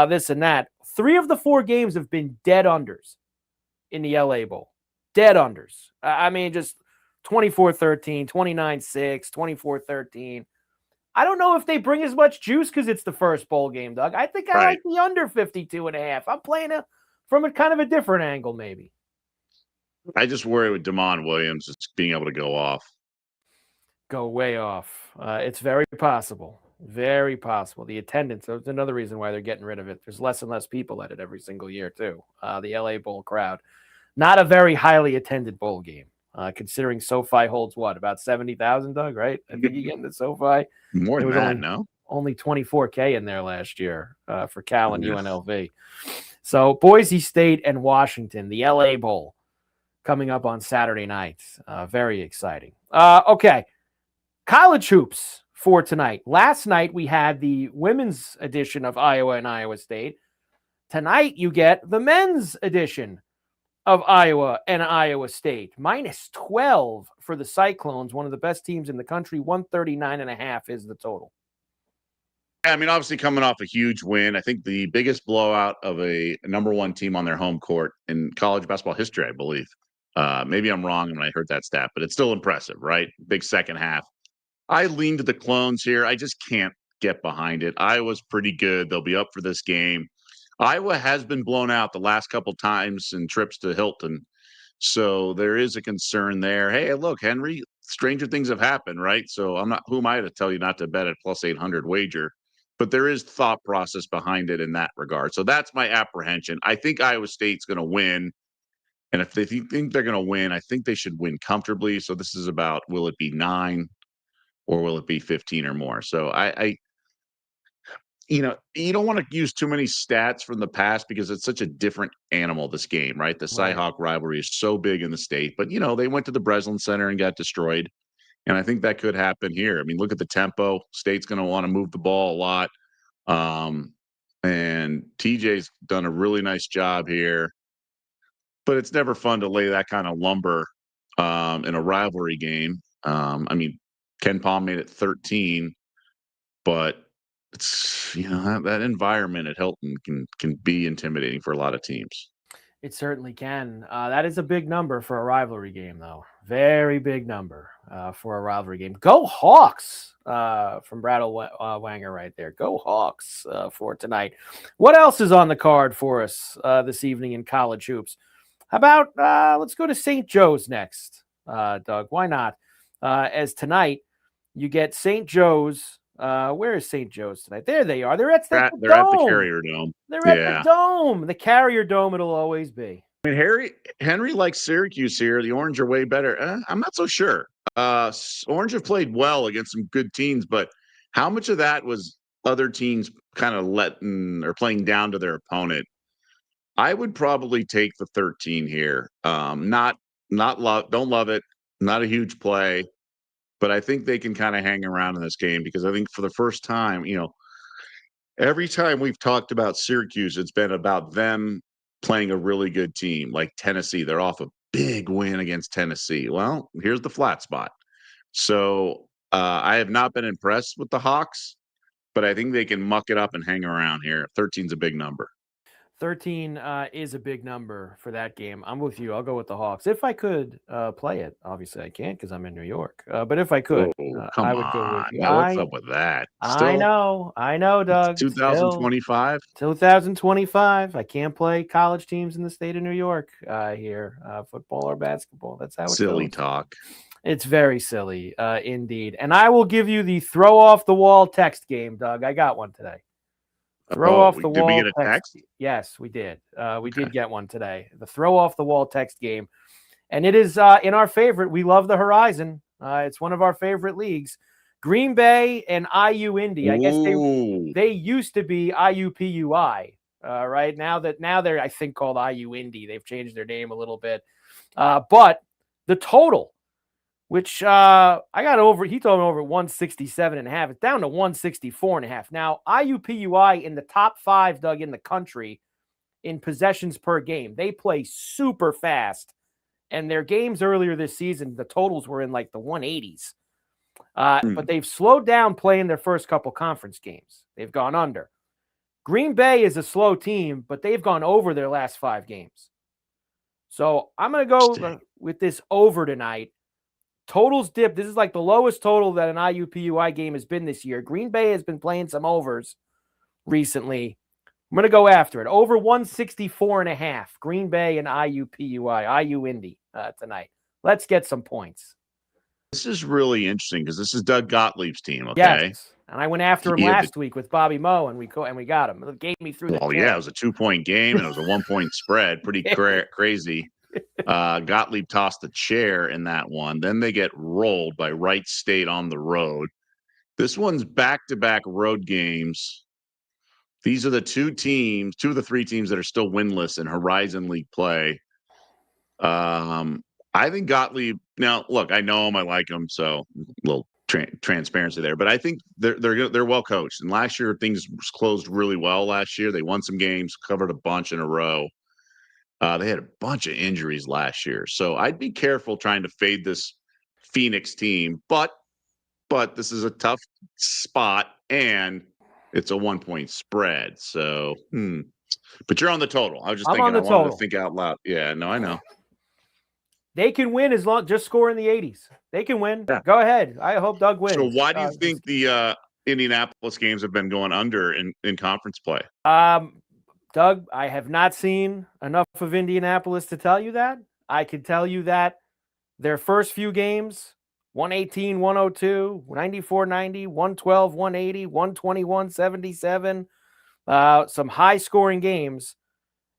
this and that. 3 of the 4 games have been dead unders in the LA Bowl. Dead unders. I mean, just 24-13, 29-6, 24-13. I don't know if they bring as much juice because it's the first bowl game, Doug. I think I like the under 52.5. I'm playing it from a kind of a different angle, maybe. I just worry with Damon Williams just being able to go off. Go way off. It's very possible. Very possible. The attendance, that's another reason why they're getting rid of it. There's less and less people at it every single year, too. The LA Bowl crowd. Not a very highly attended bowl game, considering SoFi holds what, about 70,000, Doug, right? I think you get into SoFi. More than that, no? Only 24K in there last year for Cal and UNLV. So Boise State and Washington, the LA Bowl, coming up on Saturday night. Very exciting. Okay, college hoops for tonight. Last night we had the women's edition of Iowa and Iowa State. Tonight you get the men's edition of Iowa and Iowa State. -12 for the Cyclones, one of the best teams in the country. 139.5 is the total. I mean, obviously coming off a huge win. I think the biggest blowout of a number 1 team on their home court in college basketball history, I believe. Maybe I'm wrong when I heard that stat, but it's still impressive, right? Big second half. I lean to the Clones here. I just can't get behind it. Iowa's pretty good. They'll be up for this game. Iowa has been blown out the last couple times in trips to Hilton. So there is a concern there. Hey, look, Henry, stranger things have happened, right? So who am I to tell you not to bet at plus 800 wager? But there is thought process behind it in that regard. So that's my apprehension. I think Iowa State's going to win. And if they think they're going to win, I think they should win comfortably. So this is about, will it be 9 or will it be 15 or more? So you don't want to use too many stats from the past because it's such a different animal, this game, right? The Cy-Hawk rivalry is so big in the state, but they went to the Breslin Center and got destroyed. And I think that could happen here. I mean, look at the tempo. State's going to want to move the ball a lot. And TJ's done a really nice job here, but it's never fun to lay that kind of lumber in a rivalry game. I mean, Ken Palm made it 13, but it's that environment at Hilton can be intimidating for a lot of teams. It certainly can. That is a big number for a rivalry game, though. Very big number for a rivalry game. Go Hawks from Brad Wanger right there. Go Hawks for tonight. What else is on the card for us this evening in college hoops? How about let's go to St. Joe's next, Doug? Why not? As tonight you get St. Joe's. Where is St. Joe's tonight? There they are. They're at the Carrier Dome. They're at the Dome. The Carrier Dome it'll always be. I mean, Henry likes Syracuse here. The Orange are way better. I'm not so sure. Orange have played well against some good teams, but how much of that was other teams kind of letting or playing down to their opponent? I would probably take the 13 here. Don't love it. Not a huge play. But I think they can kind of hang around in this game because I think for the first time, every time we've talked about Syracuse, it's been about them playing a really good team like Tennessee. They're off a big win against Tennessee. Well, here's the flat spot. So I have not been impressed with the Hawks, but I think they can muck it up and hang around here. 13's a big number. 13 is a big number for that game. I'm with you. I'll go with the Hawks. If I could play it, obviously I can't because I'm in New York. But if I could, I would go with you. What's up with that? I know, Doug. 2025? 2025. I can't play college teams in the state of New York here, football or basketball. That's how it silly goes. Talk. It's very silly, indeed. And I will give you the throw off the wall text game, Doug. I got one today. Throw off the wall. Did we get a text? Yes, we did. We did get one today. The throw off the wall text game. And it is in our favorite. We love the Horizon. It's one of our favorite leagues. Green Bay and IU Indy. I guess they used to be IUPUI. right? Now they're, I think, called IU Indy. They've changed their name a little bit. But the total, which I got over, he told me over 167.5. It's down to 164.5. Now, IUPUI in the top 5, Doug, in the country in possessions per game. They play super fast. And their games earlier this season, the totals were in like the 180s. But they've slowed down playing their first couple conference games. They've gone under. Green Bay is a slow team, but they've gone over their last 5 games. So I'm going to go with this over tonight. Totals dip. This is like the lowest total that an IUPUI game has been this year. Green Bay has been playing some overs recently. I'm going to go after it. Over 164.5. Green Bay and IUPUI, IU Indy tonight. Let's get some points. This is really interesting because this is Doug Gottlieb's team, okay? Yes, and I went after him last week with Bobby Moe, and we got him. It gave me through the yeah, it was a 2-point game, and it was a 1-point spread. Pretty crazy. Gottlieb tossed the chair in that one. Then they get rolled by Wright State on the road. This one's back-to-back road games. These are the 2 of the 3 teams that are still winless in Horizon League play. I think Gottlieb. Now, look, I know him, I like him, so a little transparency there. But I think they're well coached. And last year, things closed really well. Last year, they won some games, covered a bunch in a row. They had a bunch of injuries last year, so I'd be careful trying to fade this Phoenix team. But this is a tough spot, and it's a 1-point spread. So, but you're on the total. I was just thinking. I wanted to think out loud. Yeah, no, I know. They can win just score in the 80s. They can win. Yeah. Go ahead. I hope Doug wins. So why do you think the Indianapolis games have been going under in conference play? Doug, I have not seen enough of Indianapolis to tell you that. I can tell you that their first few games, 118, 102, 94, 90, 112, 180, 121, 77, some high scoring games.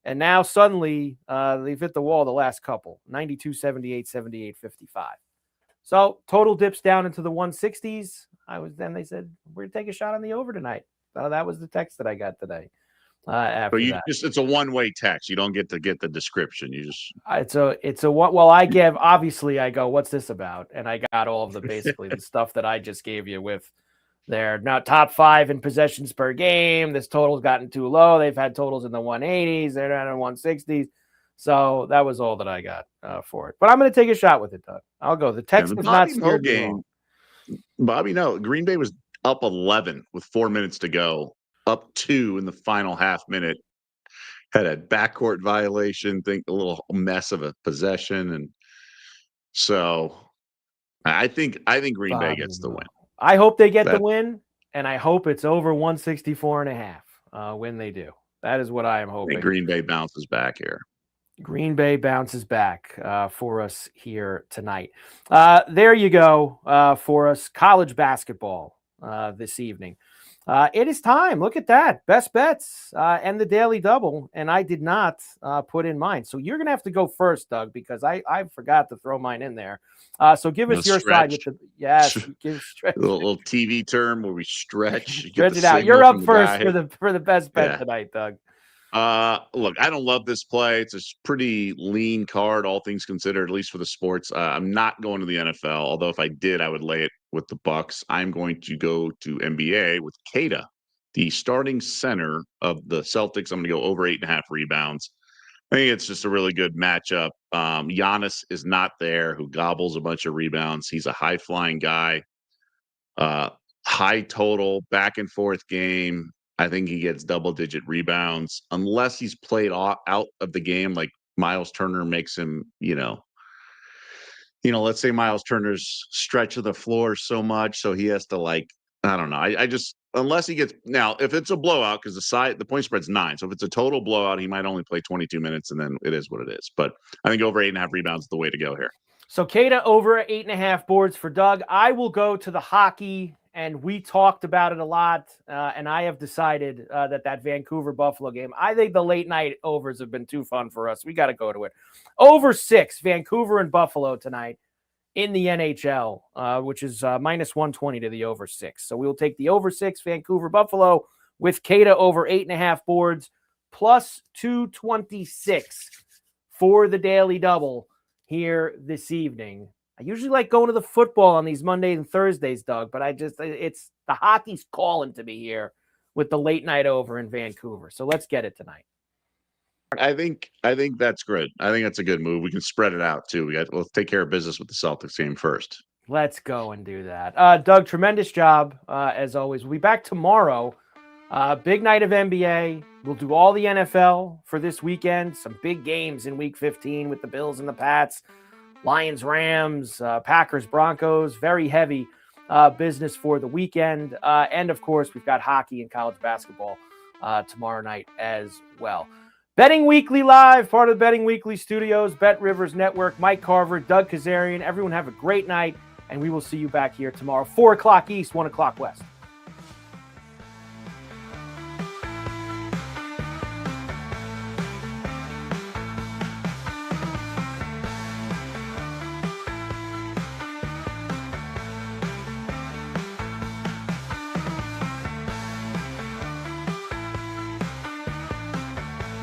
And now suddenly they've hit the wall the last couple, 92, 78, 78, 55. So total dips down into the 160s. Then they said, we're going to take a shot on the over tonight. That was the text that I got today. After that. It's a one-way text. You don't get to get the description. You just it's a what? Well, I go, what's this about? And I got all of basically the stuff that I just gave you with their now top 5 in possessions per game. This total's gotten too low. They've had totals in the 180s. They're down in 160s. So that was all that I got for it. But I'm going to take a shot with it, Doug. I'll go. The text was not scared game. Bobby, no. Green Bay was up 11 with 4 minutes to go. Up 2 in the final half minute. Had a backcourt violation. A little mess of a possession, and so I think Green Bay gets the win. I hope they get the win, and I hope it's over 164.5 when they do. That is what I am hoping. Green Bay bounces back here. Green Bay bounces back for us here tonight. There you go for us. College basketball this evening. It is time. Look at that. Best bets and the daily double. And I did not put in mine. So you're going to have to go first, Doug, because I forgot to throw mine in there. So give us your side with the a little TV term where we stretch. Stretch it out. You're up first for the best bet tonight, Doug. Look, I don't love this play. It's a pretty lean card, all things considered, at least for the sports. I'm not going to the NFL, although if I did, I would lay it with the Bucs. I'm going to go to NBA with Keita, the starting center of the Celtics. I'm going to go over 8.5 rebounds. I think it's just a really good matchup. Giannis is not there, who gobbles a bunch of rebounds. He's a high-flying guy. High total, back-and-forth game. I think he gets double-digit rebounds unless he's played out of the game, like Miles Turner makes him, let's say Miles Turner's stretch of the floor so much, so he has to I don't know. I just unless he gets now, if it's a blowout, because the point spread's 9, so if it's a total blowout, he might only play 22 minutes, and then it is what it is. But I think over 8.5 rebounds is the way to go here. So Keita over 8.5 boards for Doug. I will go to the hockey. And we talked about it a lot, and I have decided that Vancouver-Buffalo game, I think the late-night overs have been too fun for us. We got to go to it. Over 6, Vancouver and Buffalo tonight in the NHL, which is minus 120 to the over 6. So we will take the over 6, Vancouver-Buffalo, with Keita over 8.5 boards. plus 226 for the daily double here this evening. I usually like going to the football on these Mondays and Thursdays, Doug, but it's the hockey's calling to me here with the late night over in Vancouver. So let's get it tonight. I think that's good. I think that's a good move. We can spread it out too. We'll take care of business with the Celtics game first. Let's go and do that. Doug, tremendous job as always. We'll be back tomorrow. Big night of NBA. We'll do all the NFL for this weekend. Some big games in Week 15 with the Bills and the Pats, Lions, Rams, Packers, Broncos. Very heavy business for the weekend. And of course, we've got hockey and college basketball tomorrow night as well. Betting Weekly Live, part of the Betting Weekly Studios, Bet Rivers Network, Mike Carver, Doug Kezirian. Everyone have a great night, and we will see you back here tomorrow, 4 o'clock East, 1 o'clock West.